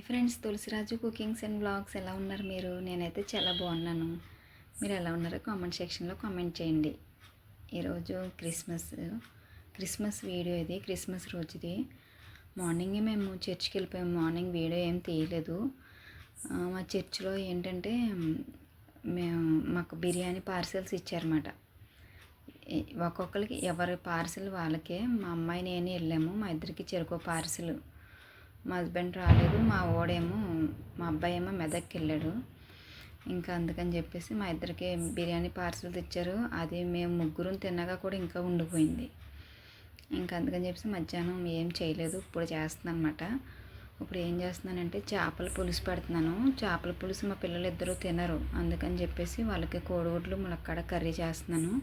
Hi friends, Tulasiraju cookings and blogs ఎలా ఉన్నారు మీరు? నేనైతే చాలా బాగున్నాను. మీరు ఎలా ఉన్నారో కామెంట్ సెక్షన్లో కామెంట్ చేయండి. ఈరోజు క్రిస్మస్ వీడియో ఇది. క్రిస్మస్ రోజుది. మార్నింగే మేము చర్చ్కి వెళ్ళిపోయాము. మార్నింగ్ వీడియో ఏం తీయలేదు. మా చర్చ్లో ఏంటంటే మేము మాకు బిర్యానీ పార్సెల్స్ ఇచ్చారన్నమాట. ఒక్కొక్కరికి ఎవరి పార్సిల్ వాళ్ళకే. మా అమ్మాయి నేను వెళ్ళాము. మా ఇద్దరికి చెరుకు పార్సిల్. మా హస్బెండ్ రాలేదు. మా అబ్బాయి ఏమో మెదక్కి వెళ్ళాడు. ఇంకా అందుకని చెప్పేసి మా ఇద్దరికి బిర్యానీ పార్సల్ తెచ్చారు. అది మేము ముగ్గురం తిన్నాక కూడా ఇంకా ఉండిపోయింది. ఇంకా అందుకని చెప్పేసి మధ్యాహ్నం ఏం చేయలేదు. ఇప్పుడు చేస్తున్నాను అనమాట. ఇప్పుడు ఏం చేస్తున్నానంటే చేపల పులుసు పెడుతున్నాను. చేపల పులుసు మా పిల్లలు ఇద్దరు తినరు. అందుకని చెప్పేసి వాళ్ళకి కోడిగుడ్లు ములక్కాడ కర్రీ చేస్తున్నాను.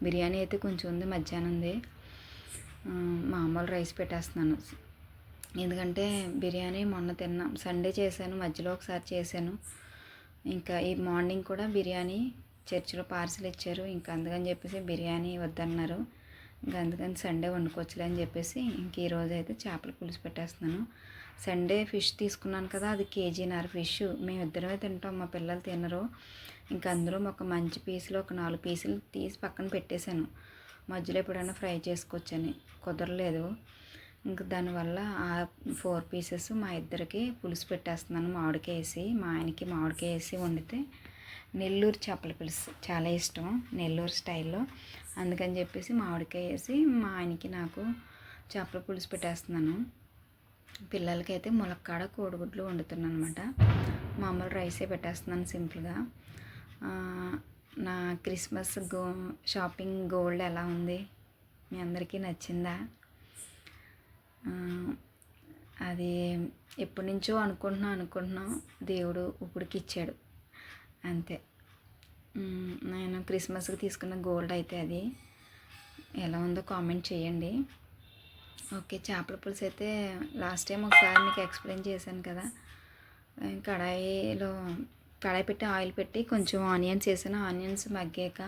బిర్యానీ అయితే కొంచెం ఉంది, మధ్యాహ్నంది. మామూలు రైస్ పెట్టేస్తున్నాను. ఎందుకంటే బిర్యానీ మొన్న తిన్నాం, సండే చేశాను, మధ్యలో ఒకసారి చేశాను. ఇంకా ఈ మార్నింగ్ కూడా బిర్యానీ చర్చిలో పార్సిల్ ఇచ్చారు. ఇంకా అందుకని చెప్పేసి బిర్యానీ వద్దన్నారు. ఇంకా అందుకని సండే వండుకోవచ్చులే అని చెప్పేసి ఇంక ఈరోజు అయితే చేపల పులుసు పెట్టేస్తున్నాను. సండే ఫిష్ తీసుకున్నాను కదా, అది కేజీన్నర ఫిష్. మేము ఇద్దరమే తింటాం, మా పిల్లలు తినరు. ఇంకా అందులో ఒక మంచి పీసులు ఒక 4 పీసులు తీసి పక్కన పెట్టేశాను. మధ్యలో ఎప్పుడైనా ఫ్రై చేసుకోవచ్చని. కుదరలేదు. ఇంక దానివల్ల ఆ 4 పీసెస్ మా ఇద్దరికి పులుసు పెట్టేస్తున్నాను. మామిడికాయ వేసి, మా ఆయనకి మామిడికాయ వేసి వండితే నెల్లూరు చేపల పులుసు చాలా ఇష్టం, నెల్లూరు స్టైల్లో. అందుకని చెప్పేసి మామిడికాయ వేసి మా ఆయనకి నాకు చేపల పులుసు పెట్టేస్తున్నాను. పిల్లలకైతే ములక్కాడ కోడిగుడ్లు వండుతున్నాను అనమాట. మామూలు రైసే పెట్టేస్తున్నాను సింపుల్గా. నా క్రిస్మస్ షాపింగ్ గోల్డ్ ఎలా ఉంది? మీ అందరికీ నచ్చిందా? అది ఎప్పటి నుంచో అనుకుంటున్నాం, దేవుడు ఇప్పటికి ఇచ్చాడు అంతే. నేను క్రిస్మస్కి తీసుకున్న గోల్డ్ అయితే అది. ఎలా ఉందో కామెంట్ చేయండి. ఓకే, చేపల పులుసు అయితే లాస్ట్ టైం ఒకసారి మీకు ఎక్స్ప్లెయిన్ చేశాను కదా. కడాయి పెట్టి ఆయిల్ పెట్టి కొంచెం ఆనియన్స్ వేసాను. ఆనియన్స్ మగ్గాక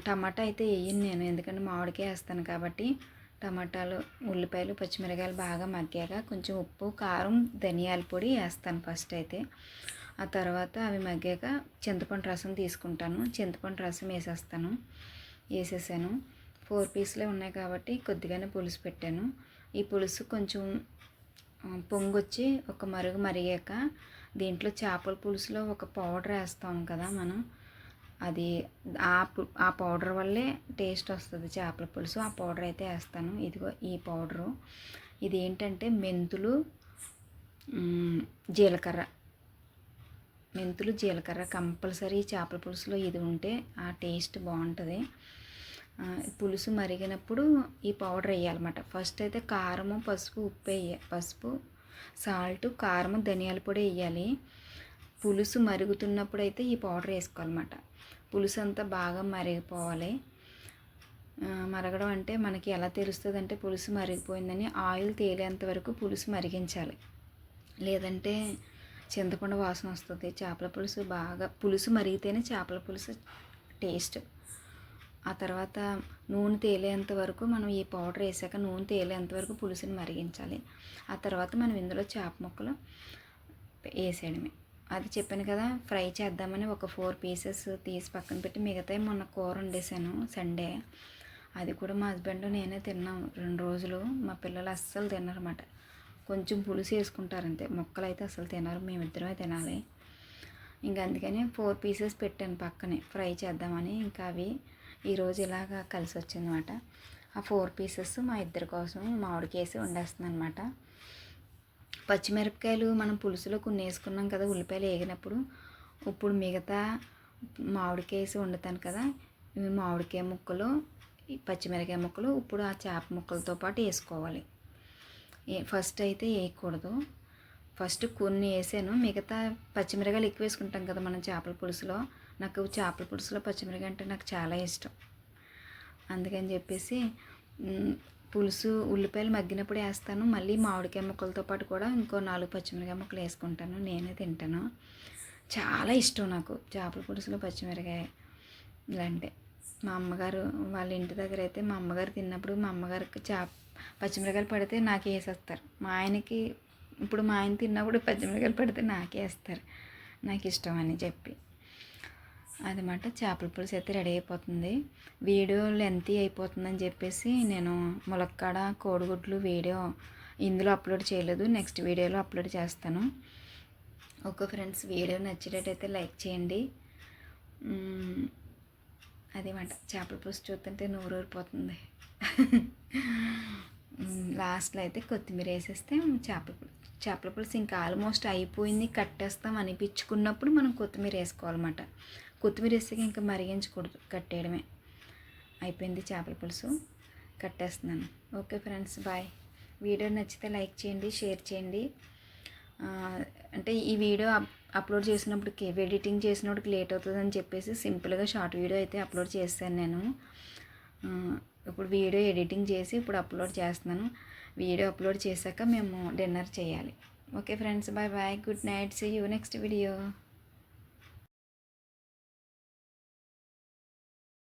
టమాటా అయితే వేయను నేను, ఎందుకంటే మామిడికాయ వేస్తాను కాబట్టి. టమాటాలు, ఉల్లిపాయలు, పచ్చిమిరకాయలు బాగా మగ్గాక కొంచెం ఉప్పు, కారం, ధనియాల పొడి వేస్తాను ఫస్ట్ అయితే. ఆ తర్వాత అవి మగ్గాక చింతపండు రసం తీసుకుంటాను. చింతపండు రసం వేసేసాను. 4 పీసులే ఉన్నాయి కాబట్టి కొద్దిగానే పులుసు పెట్టాను. ఈ పులుసు కొంచెం పొంగొచ్చి ఒక మరిగాక దీంట్లో చేపల పులుసులో ఒక పౌడర్ వేస్తాం కదా మనం, అది ఆ పౌడర్ వల్లే టేస్ట్ వస్తుంది చేపల పులుసు. ఆ పౌడర్ అయితే వేస్తాను. ఇదిగో ఈ పౌడరు. ఇది ఏంటంటే మెంతులు, జీలకర్ర కంపల్సరీ చేపల పులుసులో ఇది ఉంటే ఆ టేస్ట్ బాగుంటుంది. పులుసు మరిగినప్పుడు ఈ పౌడర్ వేయాలన్నమాట. ఫస్ట్ అయితే కారము, పసుపు, ఉప్పు పసుపు, సాల్ట్, కారము, ధనియాల పొడి వేయాలి. పులుసు మరుగుతున్నప్పుడు అయితే ఈ పౌడర్ వేసుకోవాలన్నమాట. పులుసు అంతా బాగా మరిగిపోవాలి. మరగడం అంటే మనకి ఎలా తెలుస్తుంది అంటే పులుసు మరిగిపోయిందని ఆయిల్ తేలేంత వరకు పులుసు మరిగించాలి. లేదంటే చింతపండు వాసన వస్తుంది. చేపల పులుసు బాగా పులుసు మరిగితేనే చేపల పులుసు టేస్ట్. ఆ తర్వాత నూనె తేలేంత వరకు మనం ఈ పౌడర్ వేసాక నూనె తేలేంత వరకు పులుసుని మరిగించాలి. ఆ తర్వాత మనం ఇందులో చేప ముక్కలు వేసేయడమే. అది చెప్పాను కదా, ఫ్రై చేద్దామని ఒక 4 పీసెస్ తీసి పక్కన పెట్టి మిగతాయి మొన్న కూర వండేసాను సండే. అది కూడా మా హస్బెండ్ నేనే తిన్నాము 2 రోజులు. మా పిల్లలు అస్సలు తినరన్నమాట. కొంచెం పులుసు వేసుకుంటారంతే, ముక్కలు అయితే అసలు తినరు. మేమిద్దరమే తినాలి. ఇంకా అందుకని 4 పీసెస్ పెట్టాను పక్కనే ఫ్రై చేద్దామని. ఇంకా అవి ఈరోజు ఇలాగా కలిసి వచ్చిందన్నమాట. ఆ 4 పీసెస్ మా ఇద్దరి కోసం మామిడికాయ వేసి వండేస్తున్నాను అనమాట. పచ్చిమిరపకాయలు మనం పులుసులో కొన్ని వేసుకున్నాం కదా ఉల్లిపాయలు వేగినప్పుడు. ఇప్పుడు మిగతా మామిడికాయ వేసి వండుతాను కదా, ఇవి మామిడికాయ ముక్కలు, పచ్చిమిరకాయ ముక్కలు ఇప్పుడు ఆ చేప ముక్కలతో పాటు వేసుకోవాలి. ఫస్ట్ అయితే వేయకూడదు. ఫస్ట్ కొన్ని వేసాను, మిగతా పచ్చిమిరకాయలు ఎక్కువ వేసుకుంటాం కదా మనం చేపల పులుసులో. నాకు చేపల పులుసులో పచ్చిమిరకాయ అంటే నాకు చాలా ఇష్టం. అందుకని చెప్పేసి పులుసు ఉల్లిపాయలు మగ్గినప్పుడు వేస్తాను. మళ్ళీ మామిడికాయ ముక్కలతో పాటు కూడా ఇంకో 4 పచ్చిమిరకాయ ముక్కలు వేసుకుంటాను. నేనే తింటాను, చాలా ఇష్టం నాకు చేపల పులుసులో పచ్చిమిరకాయ ఇలాంటి. మా అమ్మగారు వాళ్ళ ఇంటి దగ్గర అయితే మా అమ్మగారు తిన్నప్పుడు మా అమ్మగారికి పచ్చిమిరకాయలు పడితే నాకు వేసేస్తారు. మా ఆయనకి ఇప్పుడు మా ఆయన తిన్నప్పుడు పచ్చిమిరకాయలు పెడితే నాకే వేస్తారు, నాకు ఇష్టం అని చెప్పి. అదనమాట. చేపల పులుసు అయితే రెడీ అయిపోతుంది. వీడియో లెంతీ అయిపోతుందని చెప్పేసి నేను ములక్కాడ కోడిగుడ్లు వీడియో ఇందులో అప్లోడ్ చేయలేదు, నెక్స్ట్ వీడియోలో అప్లోడ్ చేస్తాను. ఓకే ఫ్రెండ్స్, వీడియో నచ్చినట్టయితే లైక్ చేయండి. అదేమాట, చేపల పులుసు చూస్తుంటే నోరూరిపోతుంది. లాస్ట్లో అయితే కొత్తిమీర వేసేస్తే చేపల పులుసు ఇంకా ఆల్మోస్ట్ అయిపోయింది, కట్టేస్తాం అనిపించుకున్నప్పుడు మనం కొత్తిమీర వేసుకోవాలన్నమాట. కొత్తిమీర వేసాక ఇంకా మరిగించకూడదు, కట్టేయడమే. అయిపోయింది చేపల పులుసు, కట్టేస్తున్నాను. Okay friends, bye. వీడియో నచ్చితే లైక్ చేయండి, షేర్ చేయండి. అంటే ఈ వీడియో అప్లోడ్ చేసినప్పటికి ఎడిటింగ్ చేసినప్పటికి లేట్ అవుతుందని చెప్పేసి సింపుల్గా షార్ట్ వీడియో అయితే అప్లోడ్ చేశాను నేను. ఇప్పుడు వీడియో ఎడిటింగ్ చేసి ఇప్పుడు అప్లోడ్ చేస్తున్నాను. వీడియో అప్లోడ్ చేశాక మేము డిన్నర్ చేయాలి. Okay friends, bye bye, good night, see you next video.